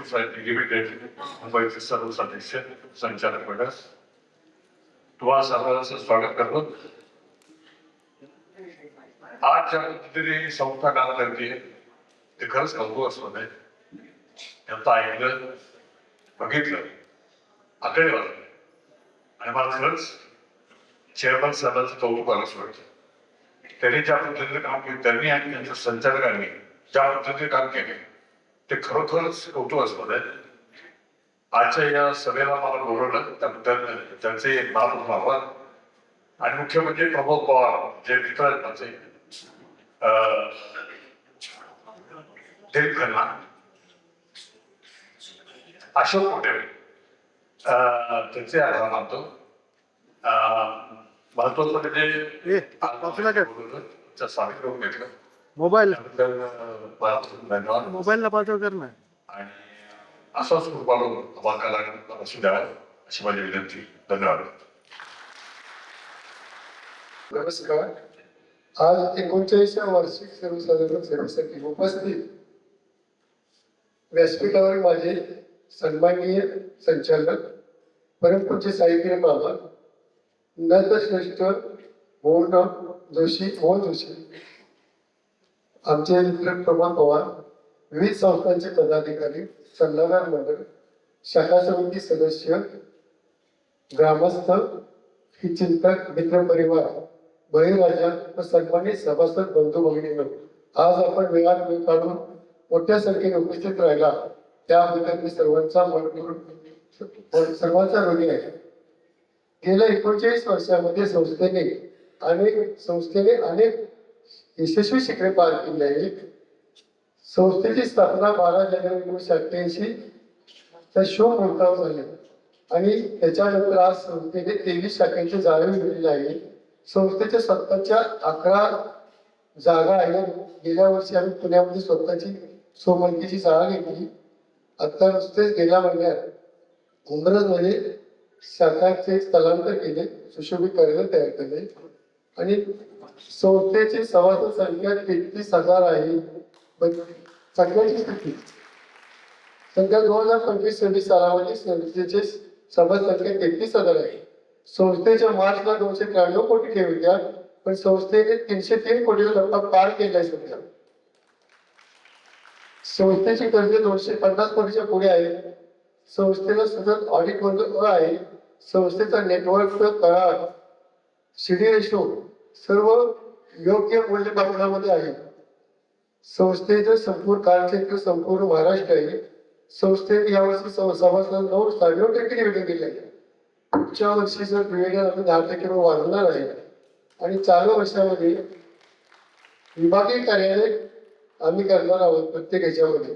Society limited मुंबईचे सर्व सदस्य संचालक मंडळ तुम्हाला सर्वांचं स्वागत करतो. आज ज्या पद्धतीने संस्था काम करते ते खरंच कौतुकास्पद आहे. त्यांचं ऐकलं, बघितलं, आकडेवार आणि मला खरंच चेअरमन साहेबांचं कौतुक आलंच वाटतं. त्यांनी ज्या पद्धतीने काम केलं, त्यांनी आणि त्यांच्या संचालकांनी ज्या पद्धतीने काम केले ते खरोखरच कौतुकास्पद आहे. आजच्या या सभेला मला बोलवलं त्याबद्दल त्यांचे मनापासून आभार. आणि मुख्य म्हणजे प्रमोद पवार जे मित्र आहेत माझे, दिलीप खन्ना, अशोक कोटेरे, त्यांचे आभार मानतो. महत्वाचं म्हणजे स्वागत करून घेतलं. मोबाईल धन्यवाद. मोबाईलला पाठव कर ना. आणि असाच कृपाळू आम्हाला असू द्यावा अशी माझी विनंती. धन्यवाद. नमस्कार. आज 39व्या वार्षिक सर्वसाधारण सभेसाठी उपस्थित व्यासपीठावर माझे सन्माननीय संचालक परमपूज्य साहित्य बाबा नटश्रेष्ठ मोहन जोशी, आमचे मित्र प्रमोद पवार, विविध संस्थांचे पदाधिकारी, सल्लागार मंडळ, शाखा समिती सदस्य, ग्रामस्थ, चिंतक, मित्र परिवार, बळीराजा व सन्मानित सभासद बंधू भगिनींनो, आज आपण वेळात वेळ काढून मोठ्या संख्येने उपस्थित राहिला त्याबद्दल मी सर्वांचा ऋणी आहे. गेल्या 39 वर्षामध्ये संस्थेने अनेक यशस्वी शिखरे पार केली आहेत. संस्थेची स्थापना 12 जानेवारी 1988 च्या शुभ मुहूर्तावर झाली आणि त्याच्यानंतर आज संस्थेने 23 शाखांची जाळी मिळालेली आहे. संस्थेच्या स्वतःच्या 11 जागा आहेत. गेल्या वर्षी आम्ही पुण्यामध्ये स्वतःची सोमंतीची जागा घेतली. आता नुसतेच गेल्या महिन्यात उमरजमध्ये शाखांचे स्थलांतर केले, सुशोभित कार्यालय तयार केले आणि संस्थेची सभासद संख्या 33,000 आहे. सगळ्यांची स्थिती संख्या 2025-26 सालामध्ये संस्थेचे सभासद संख्या 33,000 आहे. संस्थेच्या मार्चला 293 कोटी ठेव होत्या, पण संस्थेने 303 कोटीचा टप्पा पार केलाय. सध्या संस्थेची कर्ज 250 कोटीच्या पुढे आहे. संस्थेला सतत ऑडिट मंजूर आहे. संस्थेचा नेटवर्क करार सीडी रेशो सर्व योग्य मूल्यमापनामध्ये आहे. संस्थेचं संपूर्ण कार्यक्षेत्र संपूर्ण महाराष्ट्र आहे. संस्थेने यावर्षी सभासदांना 9% डिव्हिडंड दिले आहे. पुढच्या वर्षीचं डिव्हिडंड आम्ही 10% वाढवणार आहे आणि चालू वर्षामध्ये विभागीय कार्यालय आम्ही करणार आहोत प्रत्येक ह्याच्यामध्ये.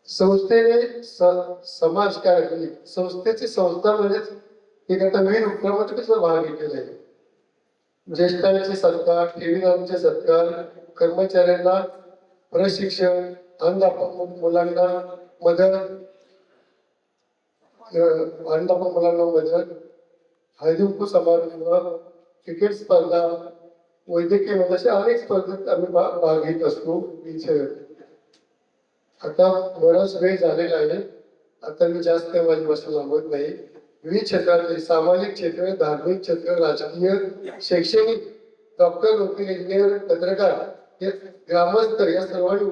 संस्थेने समाज कार्य संस्थेची संस्था म्हणजेच एक आता नवीन उपक्रमात भाग घेतलेला आहे. ज्येष्ठांचे सत्कार, ठेवीदारांचे सत्कार, कर्मचाऱ्यांना प्रशिक्षण, अंधापक मुलांना मदत, हळदी कुंकू समारंभ, क्रिकेट स्पर्धा, वैद्यकीय अशा अनेक स्पर्धेत आम्ही भाग घेत असतो. आता बराच वेळ झालेला आहे. आता मी जास्त माझी भाषण लांबत नाही. विविध क्षेत्रातले सामाजिक क्षेत्र, धार्मिक क्षेत्र, राजकीय, शैक्षणिक, डॉक्टर, वकील, इंजिनियर, पत्रकार, ग्रामस्थ या सर्वांनी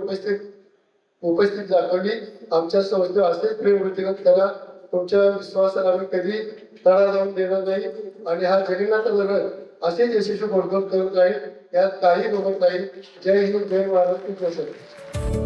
उपस्थित दाखवली. आमच्या संस्थेवर असेच प्रेम वृत्तीगत करा. तुमच्या विश्वासाला आम्ही कधी तडा जाऊन देणार नाही आणि हा जगन्नाथ लढत असेच यशस्वी घोडघोड करत राहील. यात काही दोघं नाही. जय हिंद, जय महाराष्ट्र.